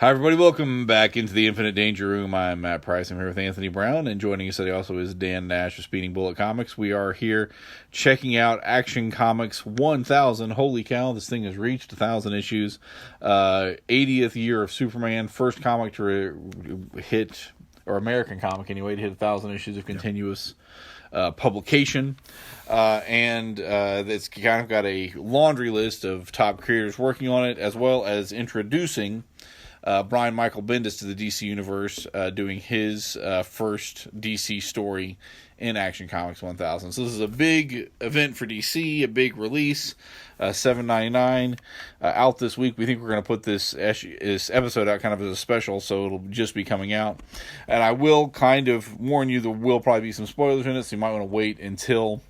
Hi, everybody. Welcome back into the Infinite Danger Room. I'm Matt Price. I'm here with Anthony Brown, and joining us today also is Dan Nash of Speeding Bullet Comics. We are here checking out Action Comics 1000. Holy cow, this thing has reached 1,000 issues. 80th year of Superman, first comic to hit, or American comic anyway, to hit 1,000 issues of continuous publication. And it's kind of got a laundry list of top creators working on it, as well as introducing Brian Michael Bendis to the DC Universe, doing his first DC story in Action Comics 1000. So this is a big event for DC, a big release, $7.99 out this week. We think we're going to put this episode out kind of as a special, so it'll just be coming out. And I will kind of warn you, there will probably be some spoilers in it, so you might want to wait until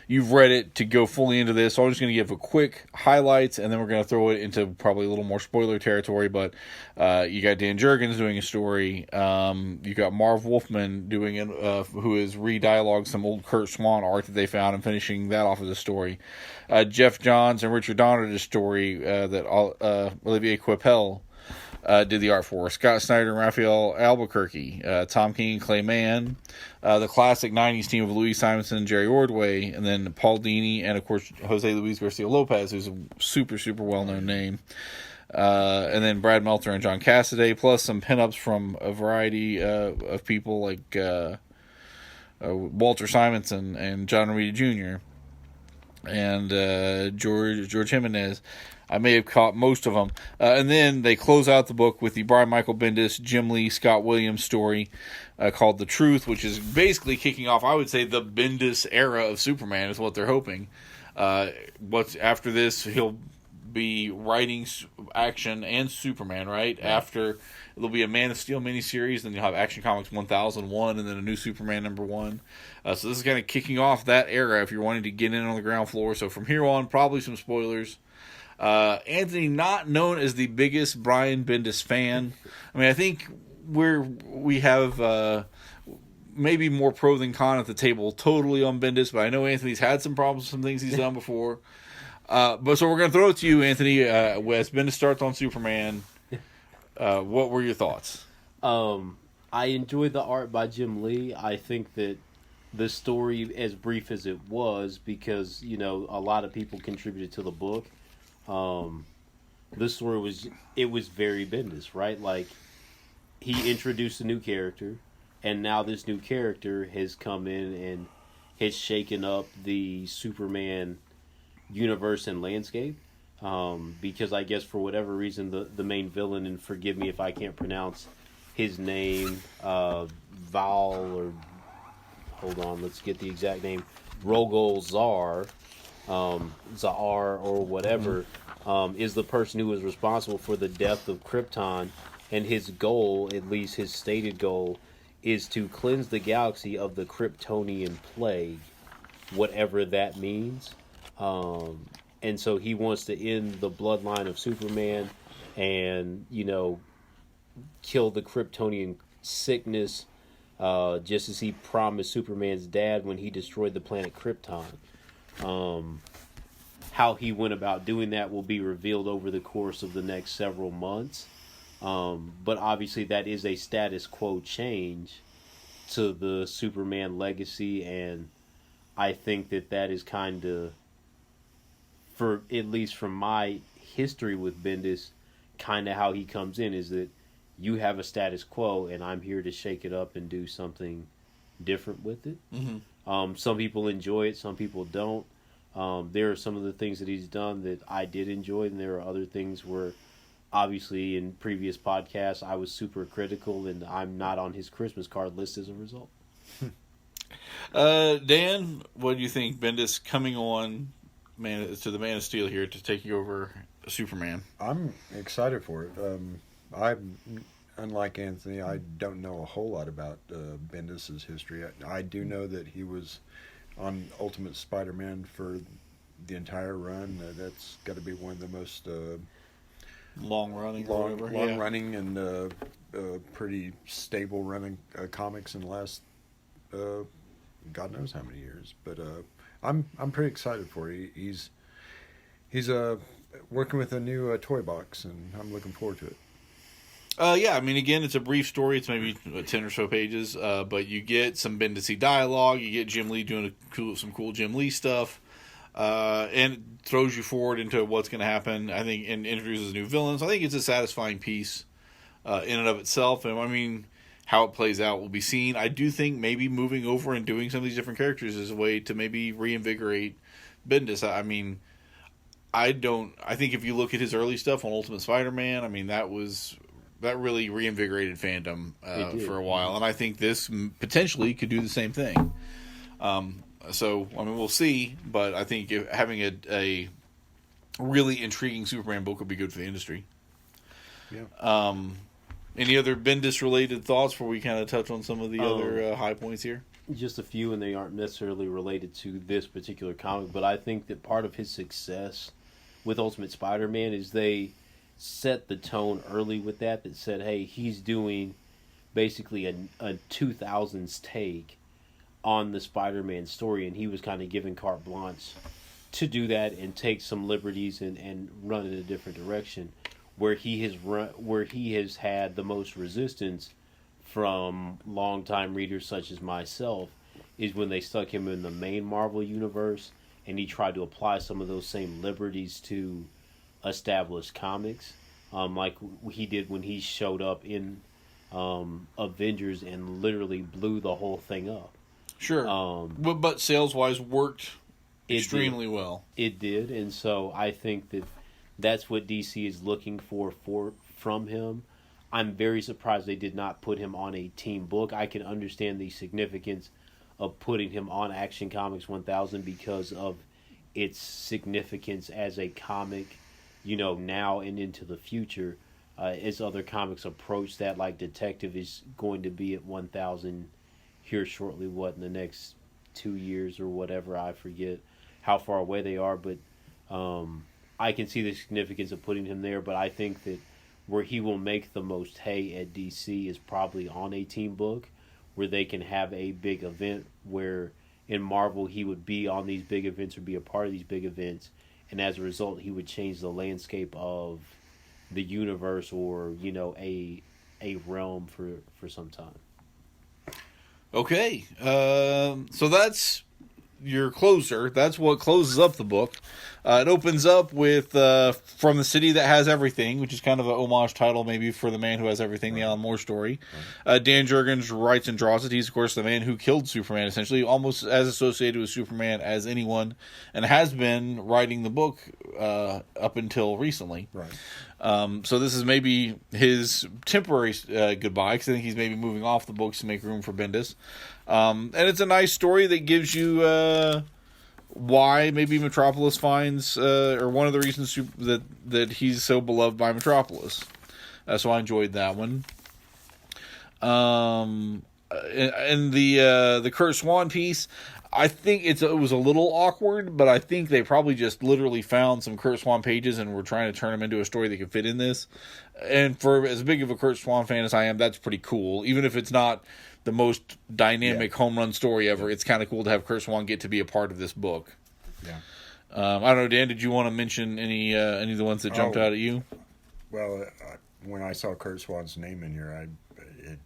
you've read it to go fully into this. So I'm just going to give a quick highlights, and then we're going to throw it into probably a little more spoiler territory. But you got Dan Jurgens doing a story. You got Marv Wolfman doing it, who has re-dialogued some old Kurt Swan art that they found and finishing that off as a story. Jeff Johns and Richard Donner did a story that Olivier Coipel did the art for. Scott Snyder and Raphael Albuquerque, Tom King and Clay Mann, the classic 90s team of Louise Simonson and Jerry Ordway, and then Paul Dini, and of course Jose Luis Garcia Lopez, who's a super, super well-known name. And then Brad Meltzer and John Cassaday, plus some pinups from a variety of people like Walter Simonson and John Romita Jr. and George Jimenez. I may have caught most of them. And then they close out the book with the Brian Michael Bendis, Jim Lee, Scott Williams story called The Truth, which is basically kicking off, I would say, the Bendis era of Superman is what they're hoping. What's after this, he'll be writing Action and Superman, right? After, it'll be a Man of Steel miniseries, then you'll have Action Comics 1001, and then a new Superman #1. So this is kind of kicking off that era if you're wanting to get in on the ground floor. So from here on, probably some spoilers. Anthony, not known as the biggest Brian Bendis fan. I mean, I think we have maybe more pro than con at the table totally on Bendis, but I know Anthony's had some problems with some things he's done before. But so we're going to throw it to you, Anthony. As Bendis starts on Superman, what were your thoughts? I enjoyed the art by Jim Lee. I think that the story, as brief as it was, because, a lot of people contributed to the book, this story was very Bendis, right? Like, he introduced a new character, and now this new character has come in and has shaken up the Superman universe and landscape. Because I guess for whatever reason, the main villain, and forgive me if I can't pronounce his name, Val, or hold on, let's get the exact name, Rogol Zar, or whatever, is the person who was responsible for the death of Krypton, and his goal, at least his stated goal, is to cleanse the galaxy of the Kryptonian plague, whatever that means. And so he wants to end the bloodline of Superman and, kill the Kryptonian sickness, just as he promised Superman's dad when he destroyed the planet Krypton. How he went about doing that will be revealed over the course of the next several months. But obviously that is a status quo change to the Superman legacy, and I think that is kind of, for at least from my history with Bendis, kind of how he comes in, is that you have a status quo and I'm here to shake it up and do something different with it. Mm-hmm. Some people enjoy it, some people don't. There are some of the things that he's done that I did enjoy, and there are other things where, obviously, in previous podcasts, I was super critical, and I'm not on his Christmas card list as a result. Dan, what do you think? Bendis coming on to the Man of Steel here to take over Superman. I'm excited for it. I'm unlike Anthony. I don't know a whole lot about Bendis' history. I do know that he was on Ultimate Spider-Man for the entire run. That's got to be one of the most long running and pretty stable running comics in the last God knows how many years. But I'm pretty excited for it. He's working with a new toy box, and I'm looking forward to it. Yeah, I mean, again, it's a brief story. It's maybe 10 or so pages, but you get some Bendis dialogue. You get Jim Lee doing some cool Jim Lee stuff, and it throws you forward into what's going to happen, I think, and introduces new villains. I think it's a satisfying piece in and of itself, and I mean, how it plays out will be seen. I do think maybe moving over and doing some of these different characters is a way to maybe reinvigorate Bendis. I mean, I think if you look at his early stuff on Ultimate Spider-Man, I mean, that really reinvigorated fandom for a while, and I think this potentially could do the same thing. So, I mean, we'll see, but I think having a really intriguing Superman book would be good for the industry. Yeah. Any other Bendis-related thoughts before we kind of touch on some of the other high points here? Just a few, and they aren't necessarily related to this particular comic, but I think that part of his success with Ultimate Spider-Man is they set the tone early with that said, hey, he's doing basically a 2000s take on the Spider-Man story, and he was kind of given carte blanche to do that and take some liberties and run in a different direction. Where he has had the most resistance from longtime readers such as myself is when they stuck him in the main Marvel universe and he tried to apply some of those same liberties to established comics, like he did when he showed up in Avengers and literally blew the whole thing up. Sure, but sales-wise worked extremely well. It did, and so I think that's what DC is looking for from him. I'm very surprised they did not put him on a team book. I can understand the significance of putting him on Action Comics 1000 because of its significance as a comic, now and into the future. As other comics approach that, like Detective is going to be at 1000 here shortly, in the next 2 years or whatever, I forget how far away they are, but I can see the significance of putting him there, but I think that where he will make the most hay at DC is probably on a team book where they can have a big event where in Marvel he would be on these big events or be a part of these big events, and as a result he would change the landscape of the universe or, a realm for some time. Okay, so that's your closer. That's what closes up the book. It opens up with From the City That Has Everything, which is kind of an homage title maybe for The Man Who Has Everything, the Alan Moore story. Dan Jurgens writes and draws it. He's, of course, the man who killed Superman, essentially, almost as associated with Superman as anyone, and has been writing the book up until recently. Right. So this is maybe his temporary goodbye, because I think he's maybe moving off the books to make room for Bendis. And it's a nice story that gives you why maybe Metropolis finds, or one of the reasons that he's so beloved by Metropolis. So I enjoyed that one. And the Kurt Swan piece, I think it was a little awkward, but I think they probably just literally found some Kurt Swan pages and were trying to turn them into a story that could fit in this. And for as big of a Kurt Swan fan as I am, that's pretty cool. Even if it's not the most dynamic home run story ever, it's kind of cool to have Kurt Swan get to be a part of this book. Yeah. I don't know, Dan, did you want to mention any of the ones that jumped out at you? Well, when I saw Kurt Swan's name in here, it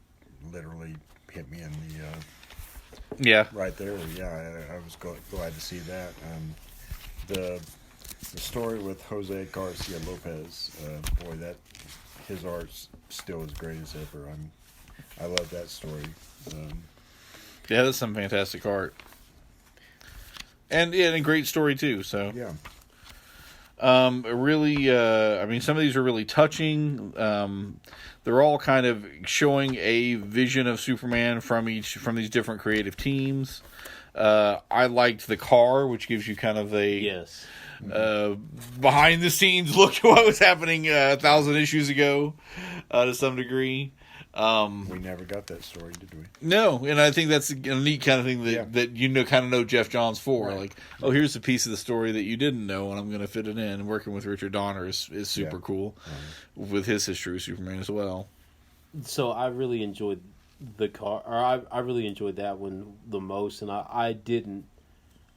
literally hit me in the right there. Yeah, I was glad to see that. The story with Jose Garcia Lopez, boy, that his art's still as great as ever. I love that story. Yeah, that's some fantastic art. And a great story too. So yeah, really. I mean, some of these are really touching. They're all kind of showing a vision of Superman from these different creative teams. I liked the car, which gives you kind of a behind the scenes look at what was happening 1,000 issues ago, to some degree. We never got that story, did we? No, and I think that's a neat kind of thing that kind of know Jeff Johns for. Right. Like, oh, here's a piece of the story that you didn't know, and I'm going to fit it in. And working with Richard Donner is super cool with his history of Superman as well. So I really enjoyed the car, or I really enjoyed that one the most, and I didn't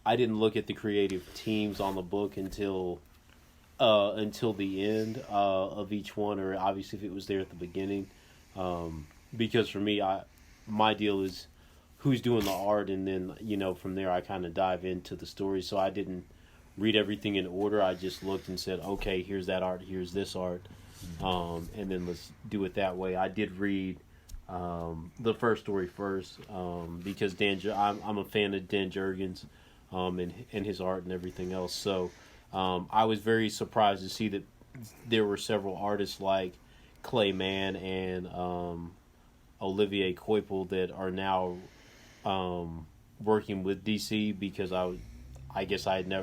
look at the creative teams on the book until until the end of each one, or obviously if it was there at the beginning. Because for me, my deal is who's doing the art, and then from there I kind of dive into the story. So I didn't read everything in order. I just looked and said, okay, here's that art, here's this art, and then let's do it that way. I did read the first story first because I'm a fan of Dan Jurgens and his art and everything else. So I was very surprised to see that there were several artists like Clay Mann and Olivier Coipel that are now working with DC, because I guess I didn't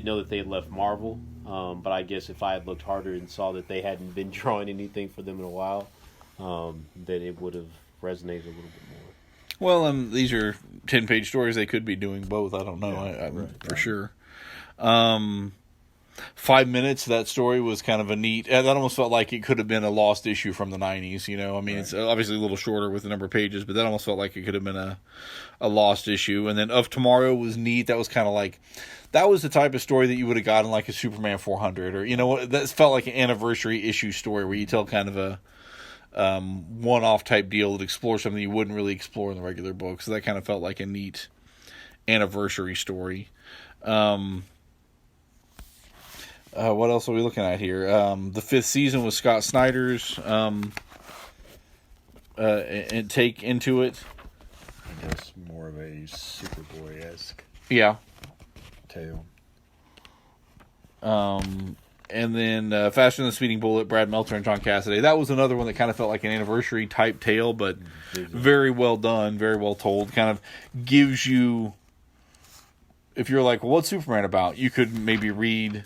know that they had left Marvel, but I guess if I had looked harder and saw that they hadn't been drawing anything for them in a while, that it would have resonated a little bit more. Well, these are 10-page stories. They could be doing both. I don't know. For sure. 5 minutes, that story was kind of a neat. That almost felt like it could have been a lost issue from the 90s. I mean, It's obviously a little shorter with the number of pages, but that almost felt like it could have been a lost issue. And then Of Tomorrow was neat. That was kind of like, that was the type of story that you would have gotten like a Superman 400, or that felt like an anniversary issue story where you tell kind of a one-off type deal that explores something you wouldn't really explore in the regular book. So that kind of felt like a neat anniversary story. What else are we looking at here? The 5th season was Scott Snyder's and take into it. I guess more of a Superboy-esque tale. And then Faster Than the Speeding Bullet, Brad Meltzer and John Cassaday. That was another one that kind of felt like an anniversary type tale, but very well done, very well told. Kind of gives you, if you're like, well, what's Superman about? You could maybe read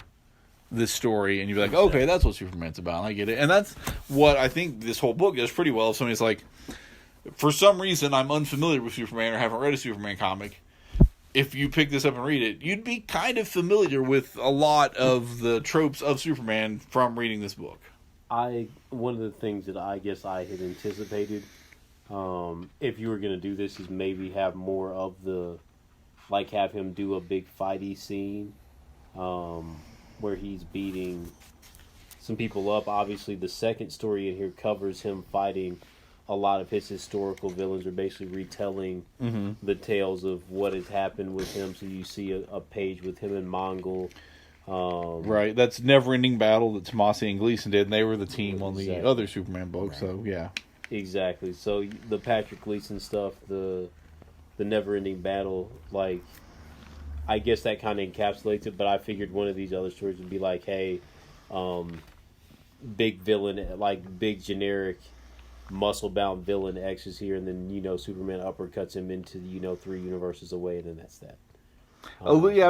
this story and you'd be like, okay, that's what Superman's about. I get it. And that's what I think this whole book does pretty well. If somebody's like, for some reason I'm unfamiliar with Superman or haven't read a Superman comic, if you pick this up and read it, you'd be kind of familiar with a lot of the tropes of Superman from reading this book. One of the things that I guess I had anticipated, if you were going to do this, is maybe have more of have him do a big fighty scene, where he's beating some people up. Obviously, the second story in here covers him fighting a lot of his historical villains, are basically retelling the tales of what has happened with him. So you see a page with him and Mongol. Right, that's Never Ending Battle that Tomasi and Gleason did, and they were the team on the other Superman book, so yeah. Exactly. So the Patrick Gleason stuff, the Never Ending Battle, I guess that kind of encapsulates it, but I figured one of these other stories would be like, hey, big villain, big generic muscle-bound villain X is here, and then, Superman uppercuts him into, 3 universes away, and then that's that.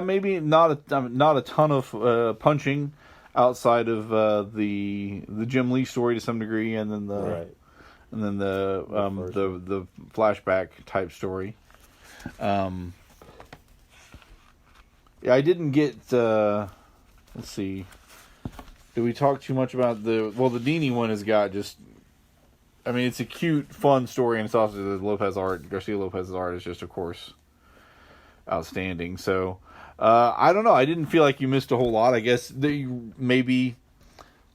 Maybe not a ton of punching outside of the Jim Lee story to some degree, and then the flashback type story. I didn't get. Let's see. Did we talk too much about the Dini one? Has got just. I mean, it's a cute, fun story, and it's also the Garcia Lopez's art is just, of course, outstanding. So, I don't know. I didn't feel like you missed a whole lot. I guess maybe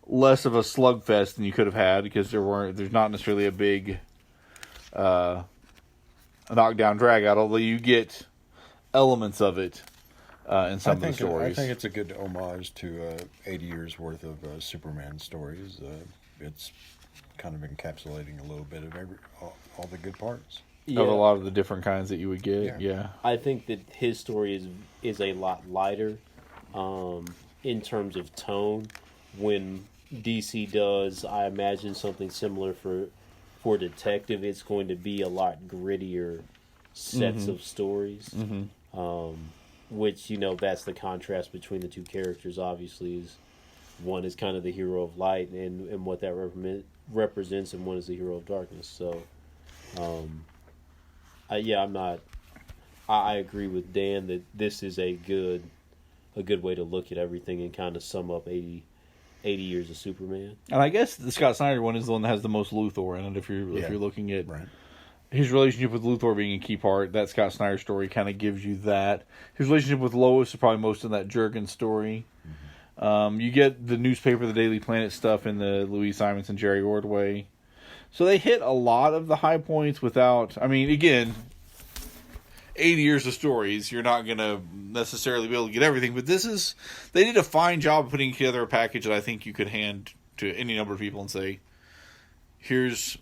less of a slugfest than you could have had, because there's not necessarily a big knockdown drag out, although you get elements of it in some of the stories. I think it's a good homage to 80 years worth of Superman stories. It's kind of encapsulating a little bit of all the good parts. Of a lot of the different kinds that you would get. Yeah. I think that his story is a lot lighter in terms of tone. When DC does, I imagine, something similar for Detective, it's going to be a lot grittier sets of stories. Which, that's the contrast between the two characters, obviously, is one is kind of the hero of light and what that represents, and one is the hero of darkness. So, I agree with Dan that this is a good way to look at everything and kind of sum up 80 years of Superman. And I guess the Scott Snyder one is the one that has the most Luthor in it. If you're looking at his relationship with Luthor being a key part, that Scott Snyder story kind of gives you that. His relationship with Lois is probably most in that Jurgen story. You get the newspaper, the Daily Planet stuff in the Louise Simonson, Jerry Ordway. So they hit a lot of the high points without... I mean, again, 80 years of stories, you're not going to necessarily be able to get everything. But this is... They did a fine job of putting together a package that I think you could hand to any number of people and say, here's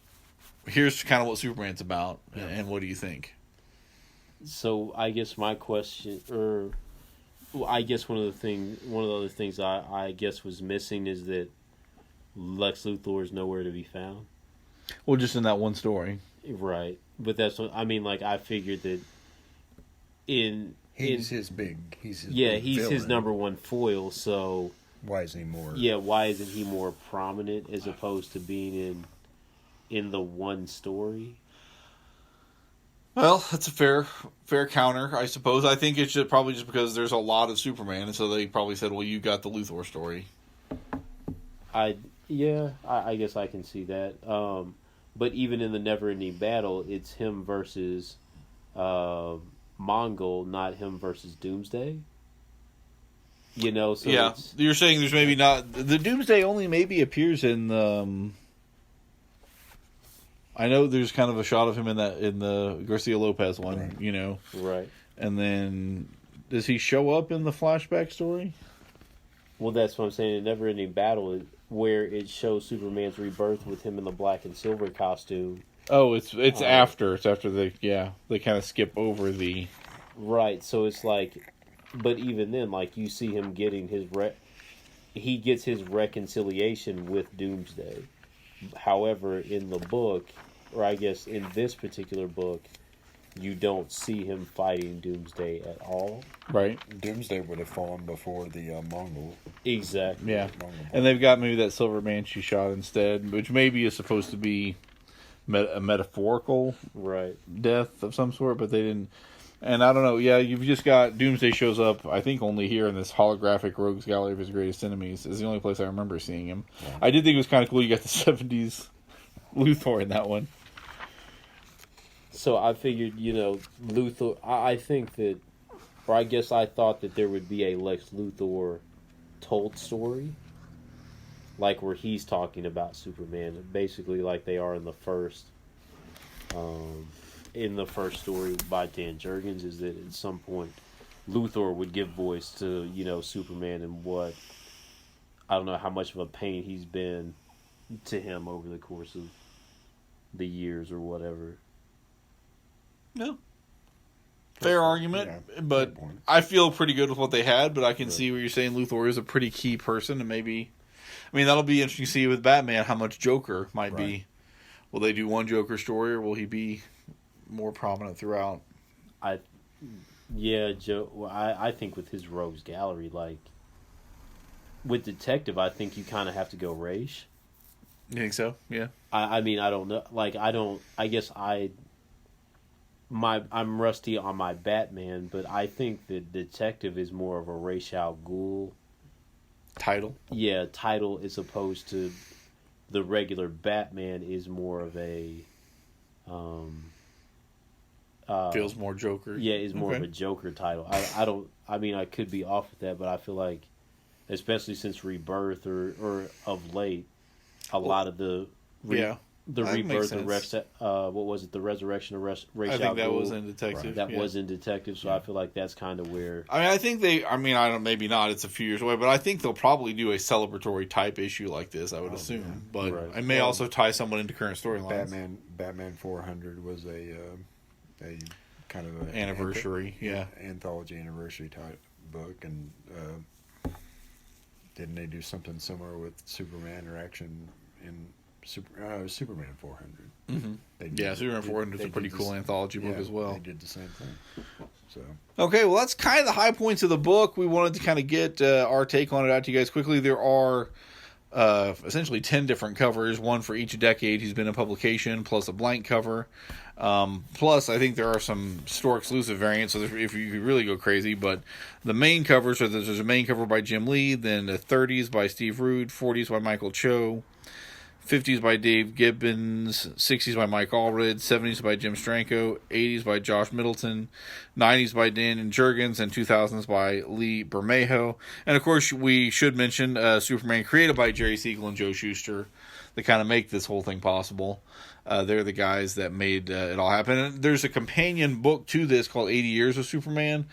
kind of what Superman's about, and what do you think? So I guess my question, I guess one of the other things I guess was missing is that Lex Luthor is nowhere to be found. Well, just in that one story, right? But that's what I mean. Like I figured that he's his number one foil. So why is he more? Yeah, why isn't he more prominent as opposed to being in the one story? Well, that's a fair counter, I suppose. I think it's probably just because there's a lot of Superman, and so they probably said, "Well, you got the Luthor story." I guess I can see that. But even in the Never-Ending Battle, it's him versus Mongol, not him versus Doomsday. You know, so yeah, you're saying there's maybe not the Doomsday only maybe appears in the. I know there's kind of a shot of him in the Garcia Lopez one, right. You know, right? And then does he show up in the flashback story? Well, that's what I'm saying. In Never-Ending Battle, where it shows Superman's rebirth with him in the black and silver costume. Oh, it's after. It's after they kind of skip over the. Right, so it's like, but even then, like you see him getting he gets his reconciliation with Doomsday. However, in the book, or I guess in this particular book, you don't see him fighting Doomsday at all. Right. Doomsday would have fallen before the Mongol. Exactly. Yeah. And they've got maybe that Silver Banshee shot instead, which maybe is supposed to be a metaphorical death of some sort, but they didn't. And I don't know. Yeah, you've just got Doomsday shows up, I think, only here in this holographic Rogues Gallery of His Greatest Enemies. Is the only place I remember seeing him. Yeah. I did think it was kind of cool. You got the 70s Luthor in that one. So I figured, Luthor. I think that, or I guess I thought that there would be a Lex Luthor told story, like where he's talking about Superman, basically like they are in the first. In the first story by Dan Jurgens, is that at some point Luthor would give voice to, Superman and what, I don't know how much of a pain he's been to him over the course of the years or whatever. No. Fair argument, but I feel pretty good with what they had, but I can see what you're saying. Luthor is a pretty key person, and maybe, that'll be interesting to see with Batman how much Joker might be. Will they do one Joker story, or will he be more prominent throughout? I think with his Rogues Gallery, like with Detective, I think you kind of have to go Raish. You think so? Yeah. I don't know. Like I guess I'm rusty on my Batman, but I think that Detective is more of a Ra's al Ghul title. Yeah, title as opposed to the regular Batman is more of a. Feels more Joker. Yeah, is more of a Joker title. I could be off with that, but I feel like, especially since Rebirth or of late, a lot of the Rebirth of what was it? The Resurrection of Ra's al Ghul. I think that was in Detective. That was in Detective, so I feel like that's kind of where. I think they. I don't. Maybe not. It's a few years away, but I think they'll probably do a celebratory type issue like this. I would assume, but I may also tie someone into current storylines. Batman 400 was a kind of an anniversary, anthology anniversary type book, and didn't they do something similar with Superman or action in Superman 400? Mm-hmm. Superman 400 is a pretty cool anthology book as well. They did the same thing. So okay, well that's kind of the high points of the book. We wanted to kind of get our take on it out to you guys quickly. There are essentially 10 different covers, one for each decade he's been in publication, plus a blank cover. Plus, I think there are some store exclusive variants, so if you could really go crazy, but the main covers are there's a main cover by Jim Lee, then the 30s by Steve Rude, 40s by Michael Cho, 50s by Dave Gibbons, 60s by Mike Allred, 70s by Jim Stranko, 80s by Josh Middleton, 90s by Dan Jurgens, and 2000s by Lee Bermejo. And of course, we should mention Superman created by Jerry Siegel and Joe Shuster. They kind of make this whole thing possible. They're the guys that made it all happen. And there's a companion book to this called 80 Years of Superman,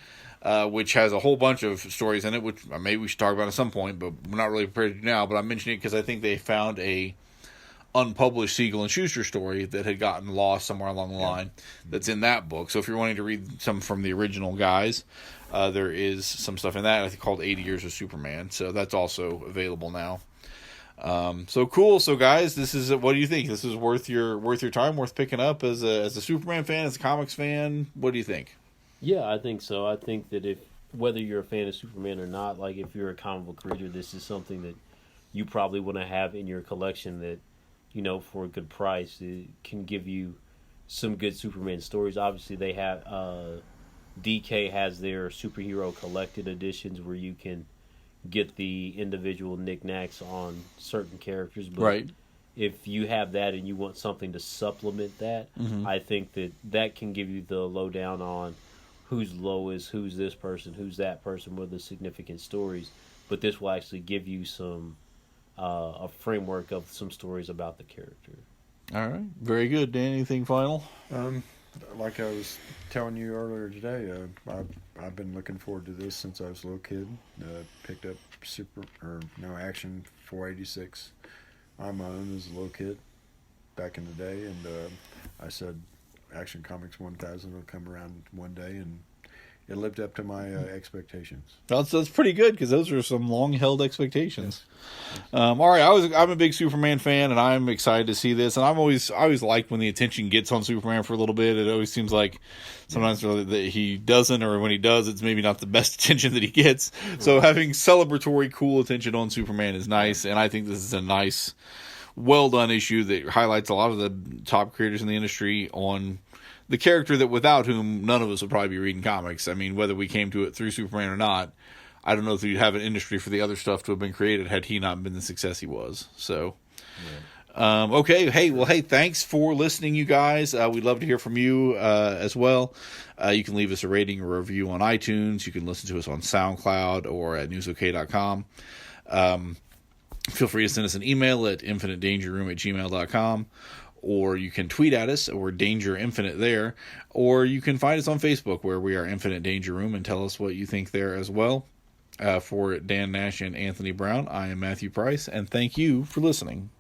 which has a whole bunch of stories in it, which maybe we should talk about at some point, but we're not really prepared to do now. But I'm mentioning it because I think they found a unpublished Siegel and Schuster story that had gotten lost somewhere along the line that's in that book. So if you're wanting to read some from the original guys, there is some stuff in that, I think, called 80 Years of Superman. So that's also available now. So cool. So guys, this is, what do you think? This is worth your time, worth picking up as a Superman fan, as a comics fan? What do you think? Yeah, I think so. I think that whether you're a fan of Superman or not, like if you're a comic book reader, this is something that you probably want to have in your collection that, for a good price, it can give you some good Superman stories. Obviously, they have DK has their superhero collected editions where you can get the individual knickknacks on certain characters. But right. If you have that and you want something to supplement that, I think that can give you the lowdown on who's Lois, who's this person, who's that person, with the significant stories. But this will actually give you some a framework of some stories about the character. All right. Very good. Dan, anything final? Like I was telling you earlier today, I've been looking forward to this since I was a little kid. Picked up Action 486 on my own as a little kid back in the day, and I said Action Comics 1000 will come around one day, and it lived up to my expectations. That's pretty good, because those are some long-held expectations. All right, I'm a big Superman fan, and I'm excited to see this. And I always like when the attention gets on Superman for a little bit. It always seems like sometimes that he doesn't, or when he does, it's maybe not the best attention that he gets. So having celebratory, cool attention on Superman is nice, and I think this is a nice, well-done issue that highlights a lot of the top creators in the industry on the character that without whom none of us would probably be reading comics. I mean, whether we came to it through Superman or not, I don't know if you'd have an industry for the other stuff to have been created had he not been the success he was. So, okay. Hey, thanks for listening, you guys. We'd love to hear from you as well. You can leave us a rating or review on iTunes. You can listen to us on SoundCloud or at newsok.com. Feel free to send us an email at infinitedangerroom@gmail.com. Or you can tweet at us, or Danger Infinite there. Or you can find us on Facebook, where we are Infinite Danger Room, and tell us what you think there as well. For Dan Nash and Anthony Brown, I am Matthew Price, and thank you for listening.